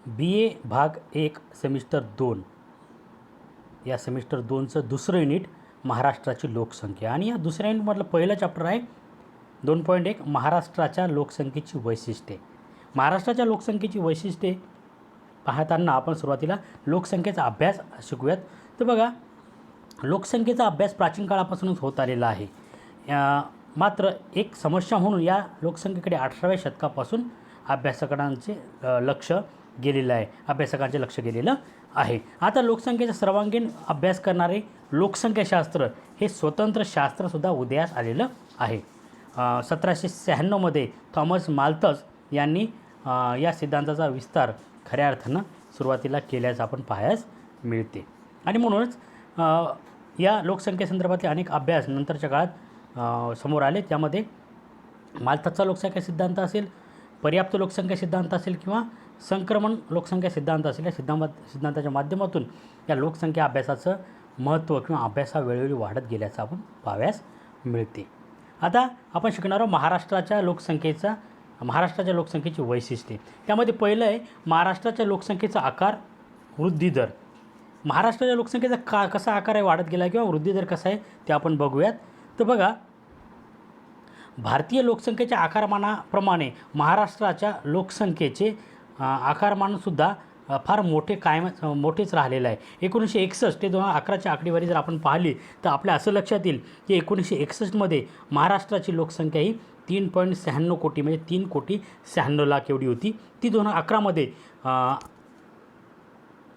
BA भाग 1 semester 2 या semester 2चं दुसरं युनिट महाराष्ट्राची लोकसंख्या आणि या दुसऱ्या युनिटमधलं पहिलं चॅप्टर आहे 2.1 महाराष्ट्राच्या लोकसंख्येची वैशिष्ट्ये. महाराष्ट्राच्या लोकसंख्येची वैशिष्ट्ये पाहताना आपण सुरुवातीला लोकसंख्येचा अभ्यास शिकूयात. तर बघा, लोकसंख्येचा अभ्यास प्राचीन काळापासूनच होत आलेला आहे. मात्र एक समस्या म्हणून या लोकसंख्येकडे 18व्या शतकापासून अभ्यासकांचे लक्ष गेलेलं आहे. आता लोकसंख्येचा सर्वांगीण अभ्यास करणारे लोकसंख्याशास्त्र हे स्वतंत्र शास्त्रसुद्धा उदयास आलेलं आहे. 1796 थॉमस माल्थस यांनी या सिद्धांताचा विस्तार खऱ्या अर्थानं सुरुवातीला केल्याचं आपण पाहायला मिळते. आणि म्हणूनच या लोकसंख्येसंदर्भातले अनेक अभ्यास नंतरच्या काळात समोर आले. त्यामध्ये माल्थसचा लोकसंख्या सिद्धांत असेल, पर्याप्त लोकसंख्या सिद्धांत असेल किंवा संक्रमण लोकसंख्या सिद्धांत असेल, या सिद्धांताच्या माध्यमातून या लोकसंख्या अभ्यासाचं महत्त्व किंवा अभ्यासा वेळोवेळी वाढत गेल्याचं आपण पाहावयास मिळते. आता आपण शिकणार आहोत महाराष्ट्राच्या लोकसंख्येची वैशिष्ट्ये. त्यामध्ये पहिलं आहे महाराष्ट्राच्या लोकसंख्येचा आकार, वृद्धी दर. महाराष्ट्राच्या लोकसंख्येचा कसा आकार आहे वाढत गेला किंवा वृद्धी दर कसा आहे ते आपण बघूयात. तर बघा, भारतीय लोकसंख्येच्या आकारमानाप्रमाणे महाराष्ट्राच्या लोकसंख्येचे आकारमानसुद्धा फार मोठेच राहिलेलं आहे. 1961 ते 2011ची आकडेवारी जर आपण पाहिली तर आपल्या असं लक्षात येईल की 1961 महाराष्ट्राची लोकसंख्या ही 3.96 कोटी म्हणजे 3,96,00,000 एवढी होती. ती 2011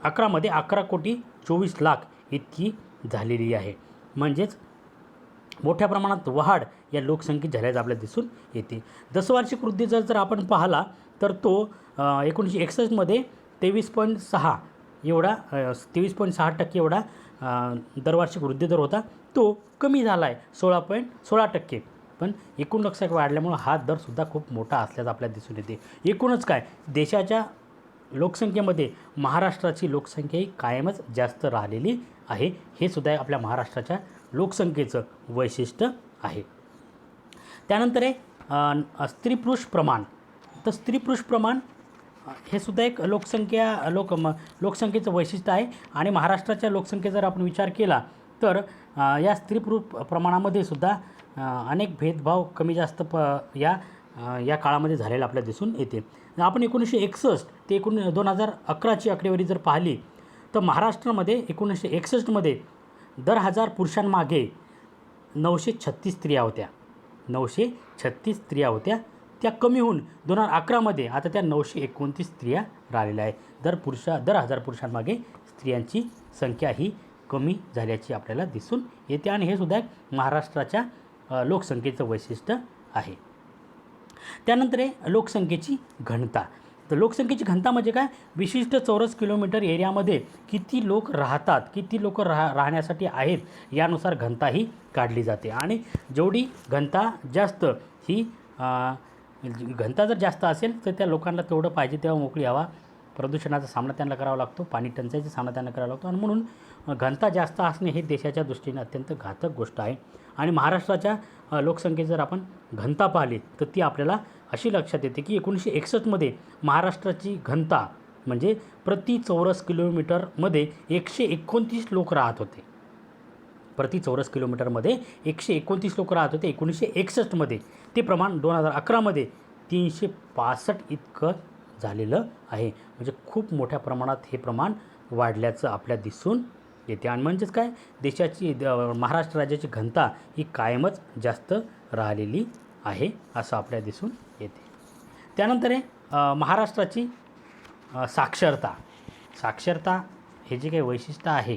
11,24,00,000 इतकी झालेली आहे. म्हणजेच मोठ्या प्रमाणात वाढ या लोकसंख्येत झाल्याचं आपल्याला दिसून येते. दशवार्षिक वृद्धी दर जर आपण पाहिला तर तो 1961 23.6 एवढा 23.6% एवढा दरवार्षिक वृद्धी दर होता. तो कमी झाला आहे 16.16%. पण एकूण लोकसंख्या वाढल्यामुळं हा दरसुद्धा खूप मोठा असल्याचं आपल्याला दिसून येते. एकूणच काय, देशाच्या लोकसंख्येमध्ये महाराष्ट्राची लोकसंख्या ही कायमच जास्त राहिलेली आहे. हे सुद्धा आपल्या महाराष्ट्राच्या लोकसंख्येचं वैशिष्ट्य आहे. त्यानंतर आहे स्त्री पुरुष प्रमाण. तर स्त्री पुरुष प्रमाण हे सुद्धा एक लोकसंख्येचं वैशिष्ट्य आहे. आणि महाराष्ट्राच्या लोकसंख्येचा जर आपण विचार केला तर या स्त्री पुरुष प्रमाणामध्ये सुद्धा अनेक भेदभाव कमी जास्त या काळामध्ये झालेला आपल्याला दिसून येते. आपण 1961 ते 2011ची आकडेवारी जर पाहिली तर महाराष्ट्रामध्ये 1961 दर 1000 पुरुषांमागे 936 स्त्रिया होत्या. 936 स्त्रिया होत्या. त्या कमी होऊन 2011 आता त्या 929 स्त्रिया राहिलेल्या आहेत. दर 1000 पुरुषांमागे स्त्रियांची संख्या ही कमी झाल्याची आपल्याला दिसून येते. आणि हे सुद्धा एक महाराष्ट्राच्या लोकसंख्येचं वैशिष्ट्य आहे. त्यानंतर आहे लोकसंख्येची घनता. तर लोकसंख्येची घनता म्हणजे काय, विशिष्ट चौरस किलोमीटर एरियामध्ये किती लोक राहतात, किती लोक राहण्यासाठी आहेत यानुसार घनता ही काढली जाते. आणि जेवढी घनता जास्त ही घनता जर जास्त असेल तर त्या लोकांना तेवढं पाहिजे तेव्हा मोकळी हवा, प्रदूषणाचा सामना त्यांना करावा लागतो, पाणी टंचाईचा सामना त्यांना करावा लागतो. आणि म्हणून घनता जास्त असणे हे देशाच्या दृष्टीने अत्यंत घातक गोष्ट आहे. आणि महाराष्ट्राच्या लोकसंख्येची जर आपण घनता पाहिली तर ती आपल्याला अशी लक्षात येते की 1961 महाराष्ट्राची घनता म्हणजे प्रति चौरस किलोमीटरमध्ये 129 लोक राहत होते. प्रति चौरस किलोमीटरमध्ये 129 लोक राहत होते 1961. ते प्रमाण 2011 365 इतकं झालेलं आहे. म्हणजे खूप मोठ्या प्रमाणात हे प्रमाण वाढल्याचं आपल्याला दिसून येते. आणि म्हणजेच काय, देशाची महाराष्ट्र राज्याची घनता ही कायमच जास्त राहिलेली आहे असं आपल्याला दिसून येते. त्यानंतर आहे महाराष्ट्राची साक्षरता हे जे काही वैशिष्ट्य आहे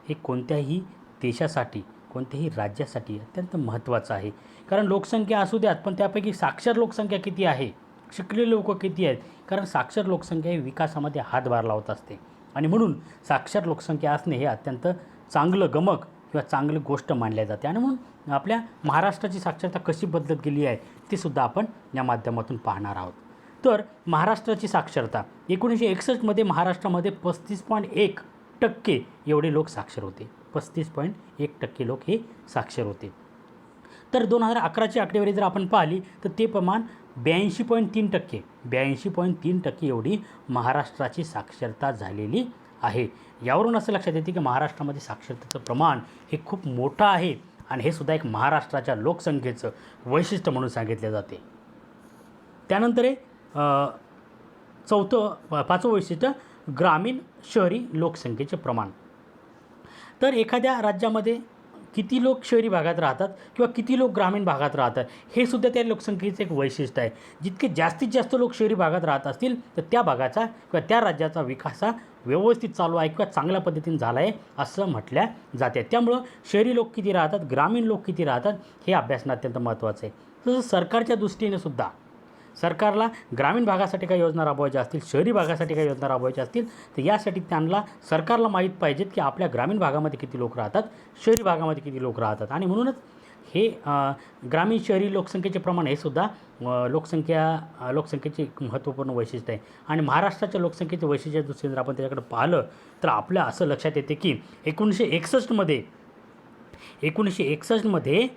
हे कोणत्याही देशासाठी, कोणत्याही राज्यासाठी अत्यंत महत्त्वाचं आहे. कारण लोकसंख्या असू द्यात पण त्यापैकी साक्षर लोकसंख्या किती आहे, शिकलेले लोक किती आहेत. कारण साक्षर लोकसंख्या ही विकासामध्ये हातभार लावत असते. आणि म्हणून साक्षर लोकसंख्या असणे हे अत्यंत चांगलं गमक किंवा चांगली गोष्ट मानल्या जाते. आणि म्हणून आपल्या महाराष्ट्राची साक्षरता कशी बदलत गेली आहे ते सुद्धा आपण या माध्यमातून पाहणार आहोत. तर महाराष्ट्राची साक्षरता 1961 महाराष्ट्रामध्ये 35.1% एवढे लोक साक्षर होते. 35.1% लोक हे साक्षर होते. तर 2011ची आकडेवारी जर आपण पाहिली तर ते प्रमाण 82.3%, 82.3% एवढी महाराष्ट्राची साक्षरता झालेली आहे. यावरून असं लक्षात येते की महाराष्ट्रामध्ये साक्षरतेचं प्रमाण हे खूप मोठं आहे आणि हे सुद्धा एक महाराष्ट्राच्या लोकसंख्येचं वैशिष्ट्य म्हणून सांगितले जाते. त्यानंतर आहे पाचवं वैशिष्ट्य ग्रामीण शहरी लोकसंख्येचे प्रमाण. तर एखाद्या राज्यामध्ये किती लोक शहरी भागात राहतात किंवा किती लोक ग्रामीण भागात राहतात हे सुद्धा त्या लोकसंख्येचं एक वैशिष्ट्य आहे. जितके जास्तीत जास्त लोक शहरी भागात राहत असतील तर त्या भागाचा किंवा त्या राज्याचा विकास हा व्यवस्थित चालू आहे किंवा चांगल्या पद्धतीने झाला आहे असं म्हटल्या जाते. त्यामुळं शहरी लोक किती राहतात, ग्रामीण लोक किती राहतात हे अभ्यासणं अत्यंत महत्त्वाचं आहे. तसंच सरकारच्या दृष्टीने सुद्धा सरकारला ग्रामीण भागासाठी काही योजना राबवायच्या असतील, शहरी भागासाठी काही योजना राबवायच्या असतील तर यासाठी त्यांना सरकारला माहीत पाहिजेत की आपल्या ग्रामीण भागामध्ये किती लोक राहतात, शहरी भागामध्ये किती लोक राहतात. आणि म्हणूनच हे ग्रामीण शहरी लोकसंख्येचे प्रमाण हे सुद्धा लोकसंख्येचे एक महत्त्वपूर्ण वैशिष्ट्य आहे. आणि महाराष्ट्राच्या लोकसंख्येचे वैशिष्ट्य दृष्टीने जर आपण त्याच्याकडे पाहिलं तर आपल्या असं लक्षात येते की 1961मध्ये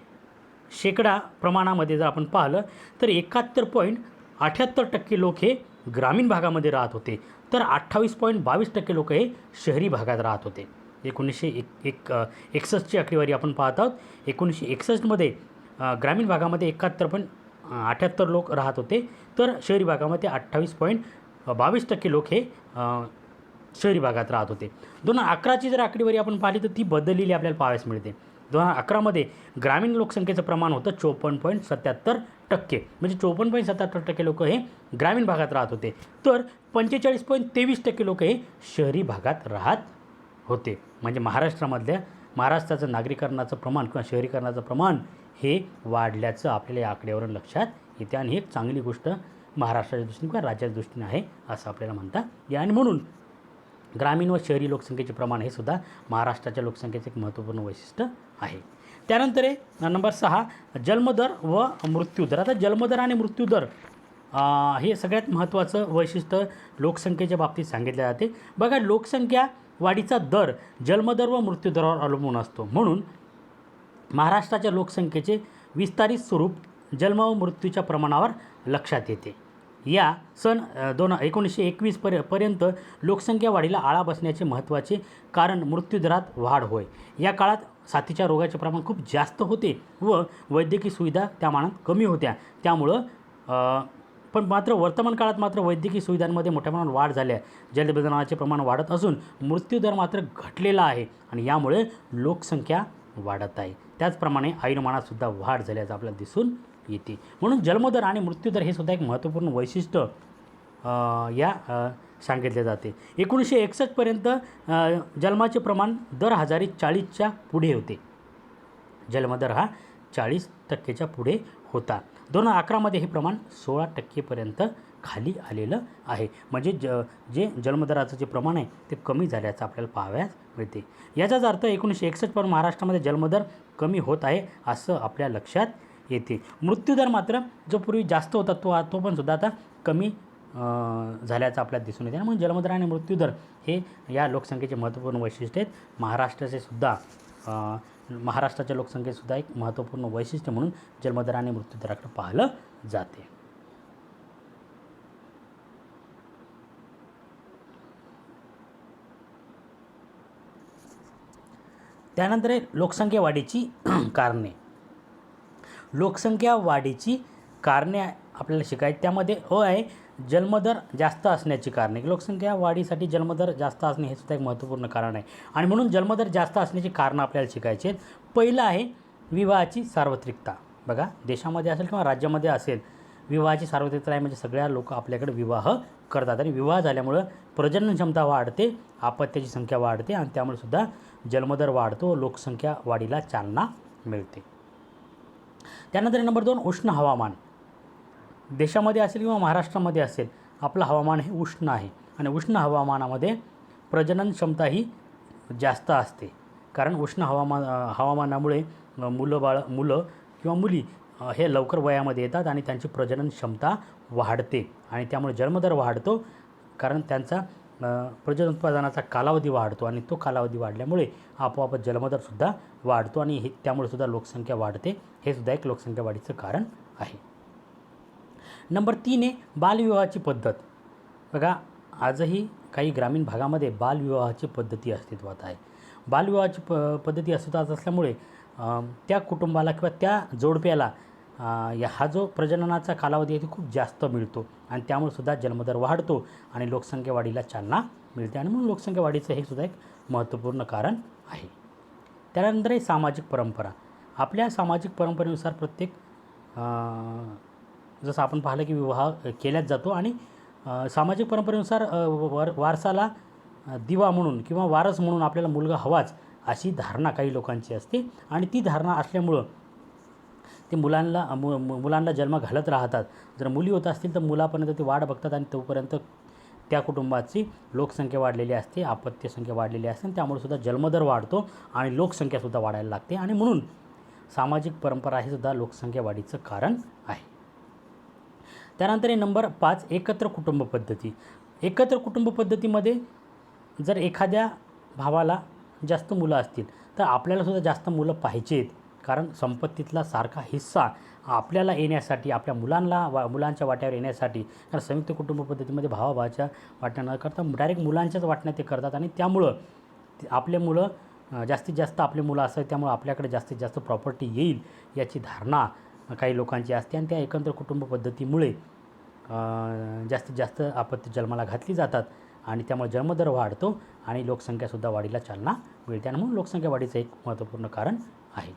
शेकडा प्रमाणामध्ये जर आपण पाहिलं तर 71.78% लोक हे ग्रामीण भागामध्ये राहत होते, तर 28.22% लोक हे शहरी भागात राहत होते. 1961ची आकडेवारी आपण पाहत आहोत. 1961मध्ये ग्रामीण भागामध्ये 71.78 लोक राहत होते, तर शहरी भागामध्ये 28.22% लोक हे शहरी भागात राहत होते. 2011ची जर आकडेवारी आपण पाहिली तर ती बदललेली आपल्याला पाहावयास मिळते. 2011मध्ये ग्रामीण लोकसंख्येचं प्रमाण होतं 54.77%, म्हणजे 54.77% लोक हे ग्रामीण भागात राहत होते, तर 45.23% लोक हे शहरी भागात राहत होते. म्हणजे महाराष्ट्राचं नागरीकरणाचं प्रमाण किंवा शहरीकरणाचं प्रमाण हे वाढल्याचं आपल्याला या आकड्यावरून लक्षात येते. आणि ही एक चांगली गोष्ट महाराष्ट्राच्या दृष्टीने किंवा राज्याच्या दृष्टीने आहे असं आपल्याला म्हणता येईल. आणि म्हणून ग्रामीण व शहरी लोकसंख्येचे प्रमाण हे सुद्धा महाराष्ट्राच्या लोकसंख्येचे एक महत्त्वपूर्ण वैशिष्ट्य आहे. त्यानंतर आहे नंबर 6 जन्मदर व मृत्यूदर. आता जन्मदर आणि मृत्यूदर हे सगळ्यात महत्त्वाचं वैशिष्ट्य लोकसंख्येच्या बाबतीत सांगितले जाते. बघा, लोकसंख्या वाढीचा दर जन्मदर व मृत्यूदरावर अवलंबून असतो. म्हणून महाराष्ट्राच्या लोकसंख्येचे विस्तारित स्वरूप जन्म व मृत्यूच्या प्रमाणावर लक्षात येते. या सन 1921 पर्यंत लोकसंख्या वाढीला आळा बसण्याचे महत्त्वाचे कारण मृत्यूदरात वाढ होय. या काळात साथीच्या रोगाचे प्रमाण खूप जास्त होते व वैद्यकीय सुविधा त्या मानात कमी होत्या. त्यामुळं पण मात्र वर्तमान काळात मात्र वैद्यकीय सुविधांमध्ये मोठ्या प्रमाणात वाढ झाली आहे. जलबदनाचे प्रमाण वाढत असून मृत्यूदर मात्र घटलेला आहे आणि यामुळे लोकसंख्या वाढत आहे. त्याचप्रमाणे आयुर्मानातसुद्धा वाढ झाल्याचं आपल्याला दिसून येते. म्हणून जन्मदर आणि मृत्यूदर हे सुद्धा एक महत्त्वपूर्ण वैशिष्ट्य सांगितले जाते. 1961 पर्यंत जन्माचे प्रमाण दर 1040च्या पुढे होते. जन्मदर हा 40% पुढे होता. 2011मध्ये हे प्रमाण 16% पर्यंत खाली आलेलं आहे. म्हणजे जे जन्मदराचं जे प्रमाण आहे ते कमी झाल्याचं आपल्याला पाहावयास मिळते. याचाच अर्थ 1961 पर्यंत महाराष्ट्रामध्ये जन्मदर कमी होत आहे असं आपल्या लक्षात येते. मृत्यूदर मात्र जो पूर्वी जास्त होता तो पण सुद्धा आता कमी झाल्याचं आपल्याला दिसून येते. म्हणून जन्मदर आणि मृत्यूदर हे या लोकसंख्येचे महत्त्वपूर्ण वैशिष्ट्य आहेत. महाराष्ट्राच्या लोकसंख्येतसुद्धा एक महत्त्वपूर्ण वैशिष्ट्य म्हणून जन्मदर आणि मृत्यूदराकडे पाहिलं जाते. त्यानंतर लोकसंख्या वाढीची कारणे. लोकसंख्या वाढीची कारणे आपल्याला शिकायची. त्यामध्ये आहे जन्मदर जास्त असण्याची कारणे. लोकसंख्या वाढीसाठी जन्मदर जास्त असणे हे सुद्धा एक महत्त्वपूर्ण कारण आहे आणि म्हणून जन्मदर जास्त असण्याची कारणं आपल्याला शिकायची आहेत. पहिलं आहे विवाहाची सार्वत्रिकता. बघा, देशामध्ये असेल किंवा राज्यामध्ये असेल, विवाहाची सार्वत्रिकता आहे म्हणजे सगळ्या लोक आपल्याकडे विवाह करतात आणि विवाह झाल्यामुळं प्रजनन क्षमता वाढते, अपत्याची संख्या वाढते आणि त्यामुळे सुद्धा जन्मदर वाढतो, लोकसंख्या वाढीला चालना मिळते. त्यानंतर नंबर 2 उष्ण हवामान. देशामध्ये असेल किंवा महाराष्ट्रामध्ये असेल, आपलं हवामान हे उष्ण आहे आणि उष्ण हवामानामध्ये प्रजनन क्षमता ही जास्त असते. कारण उष्ण हवामानामुळे मुलं किंवा मुली हे लवकर वयामध्ये येतात आणि त्यांची प्रजनन क्षमता वाढते आणि त्यामुळे जन्मदर वाढतो. कारण त्यांचा प्रजनन उत्पादनाचा कालावधी वाढतो आणि तो कालावधी वाढल्यामुळे आपोआपच जन्मदरसुद्धा वाढतो आणि त्यामुळे सुद्धा लोकसंख्या वाढते. हे सुद्धा एक लोकसंख्या वाढीचं कारण आहे. नंबर 3 आहे बालविवाहाची पद्धत. बघा, आजही काही ग्रामीण भागामध्ये बालविवाहाची पद्धती अस्तित्वात आहे. बालविवाहाची पद्धती अस्तित्वात असल्यामुळे त्या कुटुंबाला किंवा त्या जोडप्याला हा जो प्रजननाचा कालावधी आहे तो खूप जास्त मिळतो आणि त्यामुळे सुद्धा जन्मदर वाढतो आणि लोकसंख्या वाढीला चालना मिळते आणि म्हणून लोकसंख्या वाढीचं हे सुद्धा एक महत्त्वपूर्ण कारण आहे. त्यानंतर आहे सामाजिक परंपरा. आपल्या सामाजिक परंपरेनुसार प्रत्येक जसं आपण पाहिलं की विवाह केलाच जातो आणि सामाजिक परंपरेनुसार वारसाला दिवा म्हणून किंवा वारस म्हणून आपल्याला मुलगा हवाच अशी धारणा काही लोकांची असते आणि ती धारणा असल्यामुळं ते मुलांना जन्म घालत राहतात. जर मुली होत असतील तर मुलापर्यंत ते वाढ बघतात आणि तोपर्यंत त्या कुटुंबाची लोकसंख्या वाढलेली असते, अपत्य संख्या वाढलेली असते आणि त्यामुळे सुद्धा जन्मदर वाढतो आणि लोकसंख्यासुद्धा वाढायला लागते आणि म्हणून सामाजिक परंपरा हे सुद्धा लोकसंख्या वाढीचं कारण आहे. त्यानंतर नंबर 5 एकत्र कुटुंब पद्धती. एकत्र कुटुंब पद्धतीमध्ये जर एखाद्या भावाला जास्त मुलं असतील तर आपल्यालासुद्धा जास्त मुलं पाहिजेत, कारण संपत्तीतला सारखा हिस्सा आपल्याला येण्यासाठी, आपल्या मुलांच्या वाट्यावर येण्यासाठी. कारण संयुक्त कुटुंब पद्धतीमध्ये भावाभावाच्या वाटण्या न करता डायरेक्ट मुलांच्याच वाटण्या ते करतात आणि त्यामुळं आपले मुलं जास्तीत जास्त आपले मुलं असतात, त्यामुळे आपल्याकडे जास्तीत जास्त प्रॉपर्टी येईल याची धारणा काही लोकांची असते आणि त्या एकत्र कुटुंब पद्धतीमुळे जास्तीत जास्त आपत्ती जन्माला घातली जातात आणि त्यामुळे जन्मदर वाढतो आणि लोकसंख्यासुद्धा वाढीला चालना मिळते आणि म्हणून लोकसंख्या वाढीचं एक महत्त्वपूर्ण कारण आहे.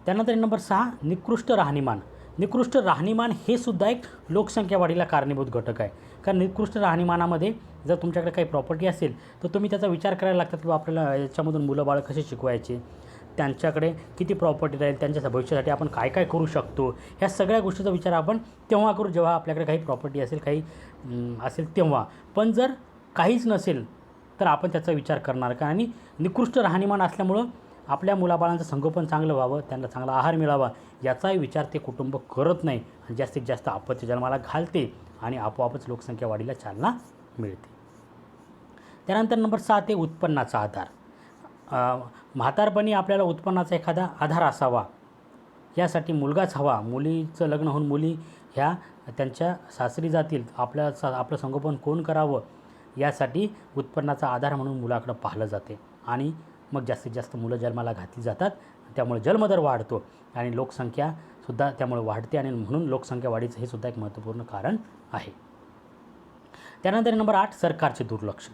त्यानंतर नंबर 6 निकृष्ट राहणीमान. निकृष्ट राहणीमान हे सुद्धा एक लोकसंख्या वाढीला कारणीभूत घटक आहे. कारण निकृष्ट राहणीमानामध्ये जर तुमच्याकडे काही प्रॉपर्टी असेल तर तुम्ही त्याचा विचार करायला लागतात की आपल्याला याच्यामधून मुलं बाळं कसे शिकवायचे, त्यांच्याकडे किती प्रॉपर्टी राहील, त्यांच्या भविष्यासाठी आपण काय काय करू शकतो, ह्या सगळ्या गोष्टीचा विचार आपण तेव्हा करू जेव्हा आपल्याकडे काही प्रॉपर्टी असेल, काही असेल तेव्हा. पण जर काहीच नसेल तर आपण त्याचा विचार करणार का. आणि निकृष्ट राहणीमान असल्यामुळं आपल्या मुलाबाळांचं संगोपन चांगलं व्हावं, त्यांना चांगला आहार मिळावा याचाही विचार ते कुटुंब करत नाही आणि जास्तीत जास्त आपत्ती जन्माला घालते आणि आपोआपच लोकसंख्या वाढीला चालना मिळते. त्यानंतर नंबर 7 आहे उत्पन्नाचा आधार. म्हातारपणी आपल्याला उत्पन्नाचा एखादा आधार असावा, यासाठी मुलगाच हवा. मुलीचं लग्न होऊन मुली ह्या त्यांच्या सासरी जातील, आपलं संगोपन कोण करावं यासाठी उत्पन्नाचा आधार म्हणून मुलाकडं पाहिलं जाते आणि मग जास्तीत जास्त मुलं जन्माला घातली जातात. त्यामुळे जन्मदर वाढतो आणि लोकसंख्यासुद्धा त्यामुळे वाढते आणि म्हणून लोकसंख्या वाढीचं हे सुद्धा एक महत्त्वपूर्ण कारण आहे. त्यानंतर नंबर 8 सरकारचे दुर्लक्ष.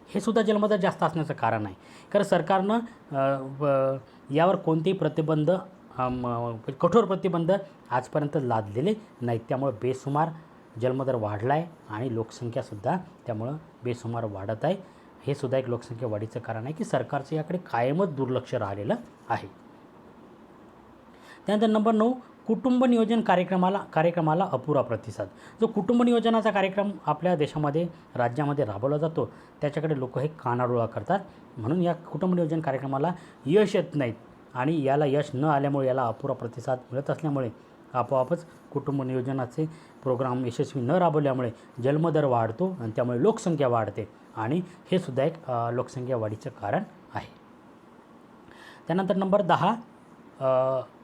हे सुद्धा जन्मदर जास्त असण्याचं कारण आहे. कारण सरकारनं यावर कोणतेही प्रतिबंध, कठोर प्रतिबंध आजपर्यंत लादलेले नाहीत. त्यामुळे बेसुमार जन्मदर वाढला आहे आणि लोकसंख्यासुद्धा त्यामुळं बेसुमार वाढत आहे. हे सुद्धा एक लोकसंख्या वाढीचं कारण आहे की सरकारचं याकडे कायमच दुर्लक्ष राहिलेलं आहे. त्यानंतर नंबर 9 कुटुंब नियोजन कार्यक्रमाला अपुरा प्रतिसाद. जो कुटुंब नियोजनाचा कार्यक्रम आपल्या देशामध्ये, राज्यामध्ये राबवला जातो त्याच्याकडे लोक हे कानाडोळा करतात. म्हणून या कुटुंब नियोजन कार्यक्रमाला यश येत नाहीत आणि याला यश न आल्यामुळे, याला अपुरा प्रतिसाद मिळत असल्यामुळे आपोआपच कुटुंब नियोजनाचे प्रोग्राम यशस्वी न राबवल्यामुळे जन्मदर वाढतो आणि त्यामुळे लोकसंख्या वाढते आणि हे सुद्धा एक लोकसंख्या वाढीचं कारण आहे. त्यानंतर नंबर 10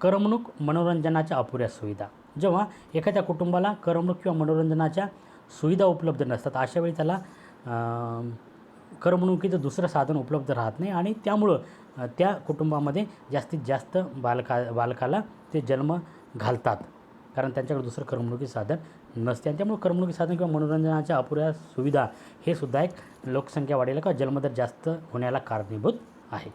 करमणूक मनोरंजनाच्या अपुऱ्या सुविधा. जेव्हा एखाद्या कुटुंबाला करमणूक किंवा मनोरंजनाच्या सुविधा उपलब्ध नसतात अशावेळी त्याला करमणुकीचं दुसरं साधन उपलब्ध राहत नाही आणि त्यामुळं त्या कुटुंबामध्ये जास्तीत जास्त बालकाला ते जन्म घालतात, कारण त्यांच्याकडे दुसरं करमणुकीचं साधन नसते आणि त्यामुळे करमणुकी साधन किंवा मनोरंजनाच्या अपुऱ्या सुविधा हे सुद्धा एक लोकसंख्या वाढीला किंवा जन्मदर जास्त होण्याला कारणीभूत आहे.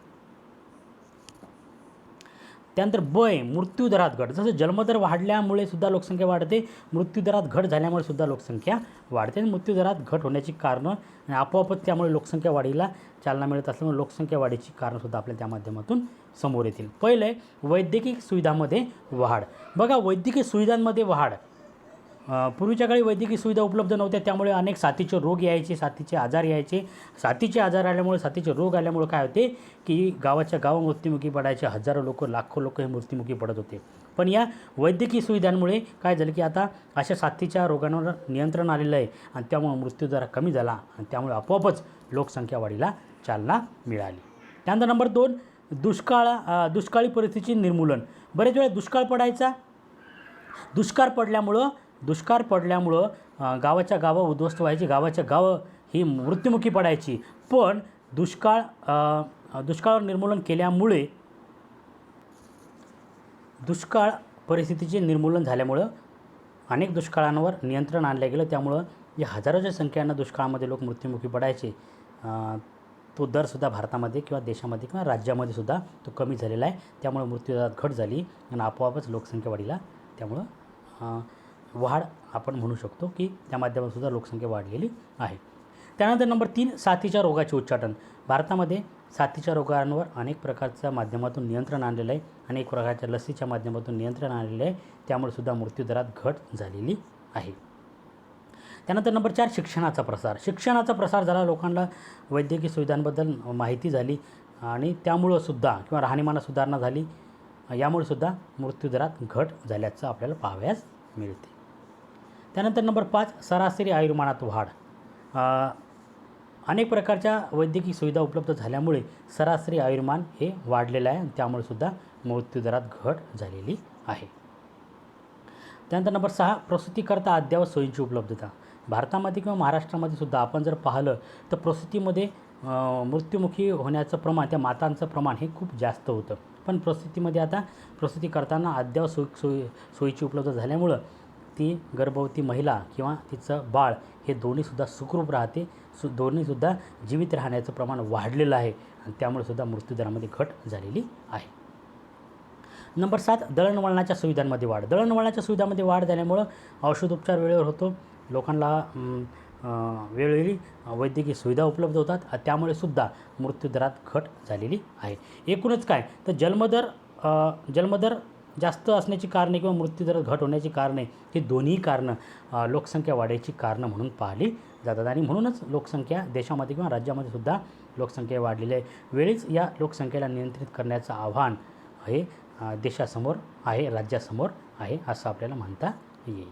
त्यानंतर मृत्यूदरात घट. जसं जन्मदर वाढल्यामुळे सुद्धा लोकसंख्या वाढते, मृत्यूदरात घट झाल्यामुळे सुद्धा लोकसंख्या वाढते. आणि मृत्यूदरात घट होण्याची कारणं आणि आपोआपच त्यामुळे लोकसंख्या वाढीला चालना मिळत असल्यामुळे लोकसंख्या वाढीची कारणंसुद्धा आपल्या त्या माध्यमातून समोर येतील. पहिले आहे वैद्यकीय सुविधांमध्ये वाढ. बघा, वैद्यकीय सुविधांमध्ये वाढ. पूर्वीच्या काळी वैद्यकीय सुविधा उपलब्ध नव्हत्या, त्यामुळे अनेक साथीचे रोग यायचे, साथीचे आजार यायचे. साथीचे आजार आल्यामुळे, साथीचे रोग आल्यामुळे काय होते की गावाच्या गाव मृत्युमुखी पडायचे. हजारो लोक, लाखो लोक हे मृत्युमुखी पडत होते. पण या वैद्यकीय सुविधांमुळे काय झालं की आता अशा साथीच्या रोगांवर नियंत्रण आलेलं आहे आणि त्यामुळे मृत्यूदर कमी झाला आणि त्यामुळे आपोआपच लोकसंख्या वाढीला चालना मिळाली. त्यानंतर नंबर 2 दुष्काळी परिस्थितीचे निर्मूलन. बरेच वेळा दुष्काळ पडायचा. दुष्काळ पडल्यामुळं दुष्काळ पडल्यामुळं गावाच्या गावं उद्ध्वस्त व्हायची, गावाच्या गावं ही मृत्युमुखी पडायची. पण दुष्काळ निर्मूलन केल्यामुळे दुष्काळ परिस्थितीचे निर्मूलन झाल्यामुळं अनेक दुष्काळांवर नियंत्रण आणलं गेलं. त्यामुळं या हजारोच्या संख्येनं दुष्काळामध्ये लोक मृत्युमुखी पडायचे, तो दरसुद्धा भारतामध्ये किंवा देशामध्ये किंवा राज्यामध्ये सुद्धा तो कमी झालेला आहे. त्यामुळे मृत्यूदरात घट झाली आणि आपोआपच लोकसंख्या वाढीला त्यामुळं वाढ आपण म्हणू शकतो की त्या माध्यमातून सुद्धा लोकसंख्या वाढलेली आहे. त्यानंतर नंबर 3, साथीच्या रोगाचे उच्चाटन. भारतामध्ये साथीच्या रोगांवर अनेक प्रकारच्या माध्यमातून नियंत्रण आणलेलं आहे, अनेक प्रकारच्या लसीच्या माध्यमातून नियंत्रण आणलेलं आहे. त्यामुळे सुद्धा मृत्यूदरात घट झालेली आहे. त्यानंतर नंबर 4, शिक्षणाचा प्रसार. शिक्षणाचा प्रसार झाला, लोकांना वैद्यकीय सुविधांबद्दल माहिती झाली आणि त्यामुळं सुद्धा किंवा राहणीमानात सुधारणा झाली. यामुळे सुद्धा मृत्यूदरात घट झाल्याचं आपल्याला पाहावयास मिळते. त्यानंतर नंबर 5, सरासरी आयुर्मानात वाढ. अनेक प्रकारच्या वैद्यकीय सुविधा उपलब्ध झाल्यामुळे सरासरी आयुर्मान हे वाढलेलं आहे आणि त्यामुळे सुद्धा मृत्यूदरात घट झालेली आहे. त्यानंतर नंबर 6, प्रसूतीकरता अद्ययावत सोयींची उपलब्धता. भारतामध्ये किंवा महाराष्ट्रामध्ये सुद्धा आपण जर पाहिलं तर प्रसूतीमध्ये मृत्युमुखी होण्याचं प्रमाण, त्या मातांचं प्रमाण हे खूप जास्त होतं. पण प्रसूतीमध्ये आता प्रसूती करताना अद्ययावत सोयीची उपलब्ध झाल्यामुळं ती गर्भवती महिला किंवा तिचं बाळ हे दोन्हीसुद्धा सुखरूप राहते, दोन्हीसुद्धा जीवित राहण्याचं प्रमाण वाढलेलं आहे आणि त्यामुळे सुद्धा मृत्यूदरामध्ये घट झालेली आहे. नंबर 7, दळणवळणाच्या सुविधांमध्ये वाढ. दळणवळणाच्या सुविधांमध्ये वाढ झाल्यामुळं औषधोपचार वेळेवर होतो, लोकांना वेळोवेळी वैद्यकीय सुविधा उपलब्ध होतात, त्यामुळे सुद्धा मृत्यूदरात घट झालेली आहे. एकूणच काय तर जन्मदर जास्त असण्याची कारणे किंवा मृत्यूदरात घट होण्याची कारणे ही दोन्ही कारणं लोकसंख्या वाढीची कारणं म्हणून पाहिली जातात आणि म्हणूनच लोकसंख्या देशामध्ये किंवा राज्यामध्ये सुद्धा लोकसंख्या वाढलेली आहे. वेळीच या लोकसंख्येला नियंत्रित करण्याचं आव्हान हे देशासमोर आहे, राज्यासमोर आहे असं आपल्याला म्हणता येईल.